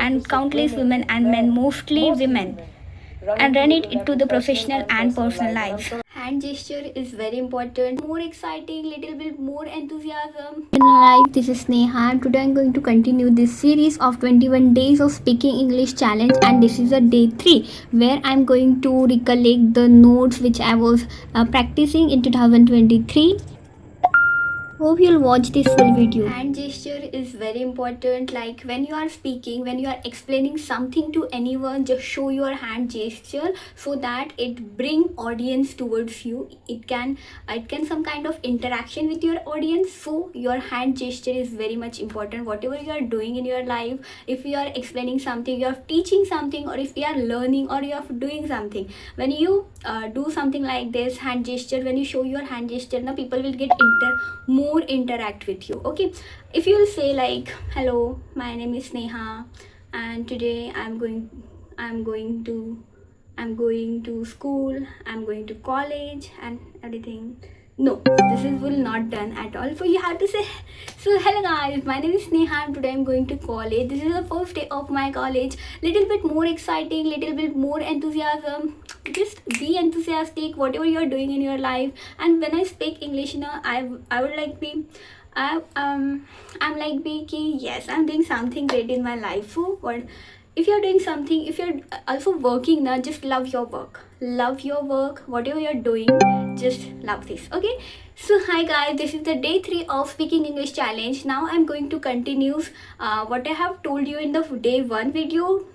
and countless women and men, mostly women, and run it into the professional and personal lives. Hand gesture is very important. More exciting, little bit more enthusiasm in life. This is Sneha, and today I'm going to continue this series of 21 days of speaking English challenge, and this is a day 3 where I'm going to recollect the notes which I was practicing in 2023. Hope you'll watch this full video. Hand gesture is very important. Like when you are speaking, when you are explaining something to anyone, just show your hand gesture so that it bring audience towards you. It can some kind of interaction with your audience. So your hand gesture is very much important. Whatever you are doing in your life, if you are explaining something, you are teaching something, or if you are learning, or you are doing something, when you do something like this hand gesture, when you show your hand gesture, now people will get more interact with you. Okay, if you will say like, hello, my name is Sneha, and today I'm going to school, I'm going to college and everything. No, this is will not done at all. So you have to say, so hello guys, my name is Sneha, and today I'm going to college. This is the first day of my college. Little bit more exciting, little bit more enthusiasm. Just be enthusiastic whatever you are doing in your life. And when I speak English now, I would like be I'm like be ki, yes, I'm doing something great in my life. So what if you're doing something, if you're also working now, just love your work, whatever you're doing, just love this. Okay, so hi guys, this is the day 3 of speaking English challenge. Now I'm going to continue what I have told you in the day 1 video,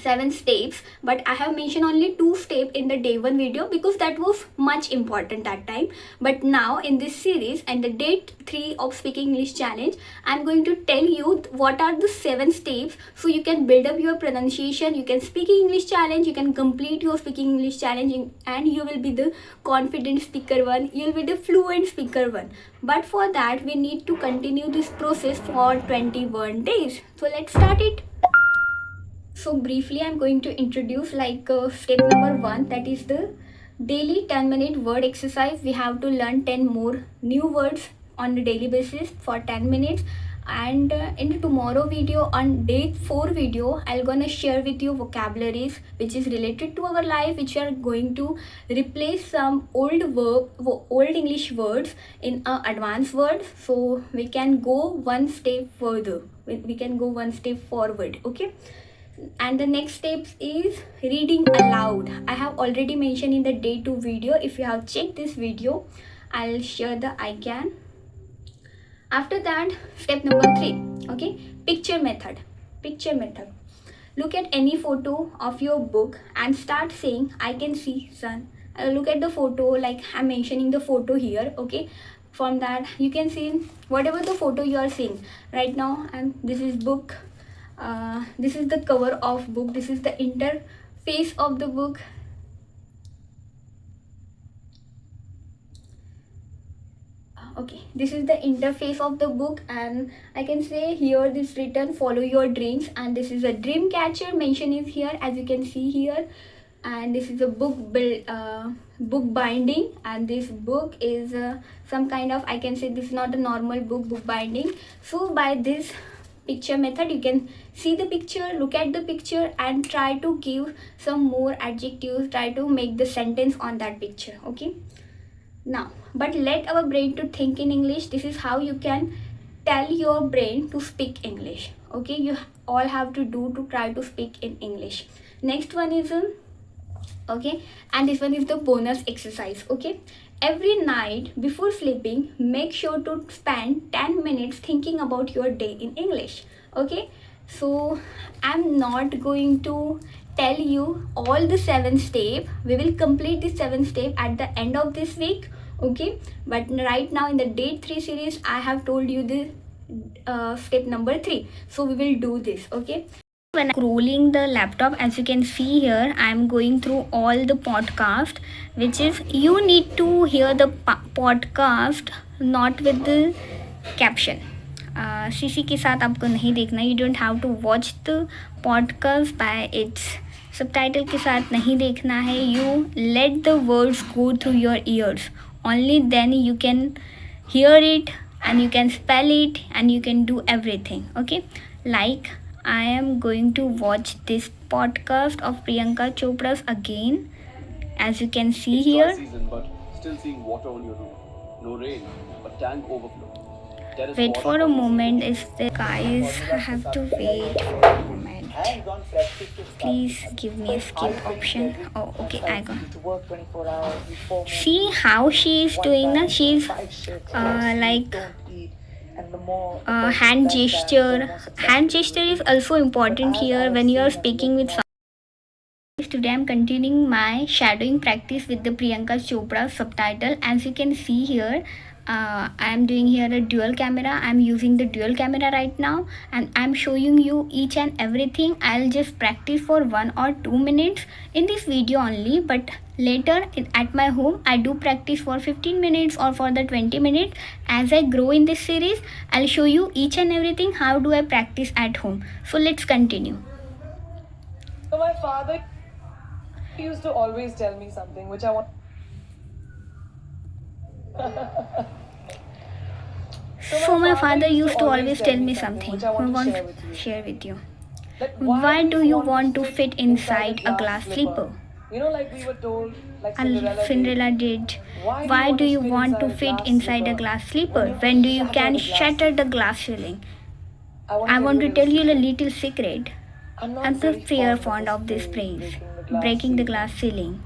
7 steps, but I have mentioned only 2 steps in the day 1 video because that was much important that time. But now in this series and the day 3 of speaking English challenge, I'm going to tell you what are the 7 steps so you can build up your pronunciation, you can speak English challenge, you can complete your speaking English challenge, and you will be the confident speaker one, you'll be the fluent speaker one. But for that we need to continue this process for 21 days. So let's start it. So briefly I'm going to introduce step number 1, that is the daily 10-minute word exercise. We have to learn 10 more new words on a daily basis for 10 minutes. And in the tomorrow video, on day 4 video, I'm gonna share with you vocabularies which is related to our life, which are going to replace some old English words in advanced words, so we can go one step further, we can go one step forward. Okay, and the next steps is reading aloud. I have already mentioned in the day 2 video. If you have checked this video, I'll share the icon. After that, step number 3, okay, picture method. Look at any photo of your book and start saying, I can see sun. Look at the photo, like I'm mentioning the photo here. Okay, from that you can see whatever the photo you are seeing right now. And this is book, this is the cover of book, this is the interface of the book. Okay, this is the interface of the book, and I can say here this written follow your dreams, and this is a dream catcher mention is here, as you can see here. And this is a book binding, and this book is some kind of, I can say this is not a normal book binding. So by this picture method, you can see the picture, look at the picture, and try to give some more adjectives, try to make the sentence on that picture. Okay, now but let our brain to think in English. This is how you can tell your brain to speak English. Okay, you all have to do to try to speak in English. Next one is okay, and this one is the bonus exercise. Okay, every night before sleeping, make sure to spend 10 minutes thinking about your day in English. Okay, so I'm not going to tell you all the 7 steps. We will complete the 7 steps at the end of this week. Okay, but right now in the day 3 series, I have told you the step number 3, so we will do this. Okay, when I'm scrolling the laptop, as you can see here, I'm going through all the podcast, which is you need to hear the podcast not with the caption. CC के साथ आपको नहीं देखना, you don't have to watch the podcast by its subtitle के साथ नहीं देखना है. You let the words go through your ears, only then you can hear it and you can spell it and you can do everything. Okay, like I am going to watch this podcast of Priyanka Chopra's again. As you can see It's dry here, season, but still seeing water on your roof. No rain, but tank overflow. Terrace wait wash for a almost moment. overflowing. Is the guys? I have to wait for a moment. Hands-on practice to start Please with. give me a Are skip you feeling option. ready? Oh, okay, I got. You to work 24 hours before See how she is doing that? She's like hand gesture. Hand gesture is also important here when you are speaking with someone. Today I'm continuing my shadowing practice with the Priyanka Chopra subtitle. As you can see here, I am doing here a dual camera. I'm using the dual camera right now, and I'm showing you each and everything. I'll just practice for 1 or 2 minutes in this video only, but later at my home I do practice for 15 minutes or for the 20 minutes. As I grow in this series, I'll show you each and everything how do I practice at home. So let's continue. So my father used to always tell me something which I want. So my father used to always tell me something I want to share with you. Why do you want to fit inside a glass slipper? Like we were told, like Cinderella did. Why do you want to fit inside a glass slipper when you can shatter the glass ceiling? I want to tell you a little secret. I'm not very fond of this phrase, breaking the glass ceiling.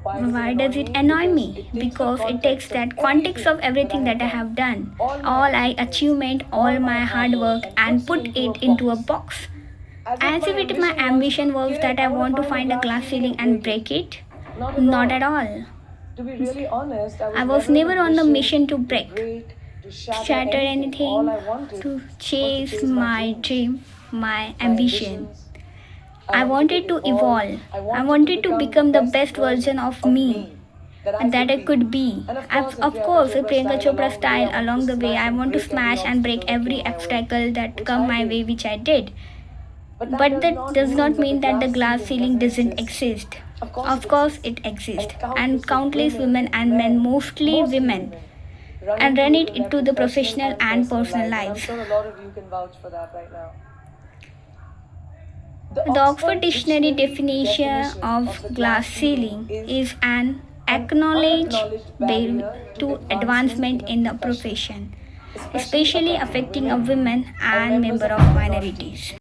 Why does it annoy me? Because it takes that context of everything that I have done, all my achievement, all my hard work, and put it into a box. As if it my ambition was that I want to find a glass ceiling and break it. Not at all. To be really honest, I was never on the mission to break, shatter anything, to chase my dream, my ambition. I wanted to evolve. I wanted to become the best version of me that I could be. Of course, a Priyanka Chopra style along the way. I want to smash and break every obstacle that come my way, which I did. But that does not mean that the glass ceiling doesn't exist. Of course, it exists, and countless women and men, mostly women, and run it into the professional and personal lives. I'm sure a lot of you can vouch for that right now. The Oxford Dictionary definition of glass ceiling is an acknowledged barrier to advancement in the profession, especially affecting a women and member of minorities.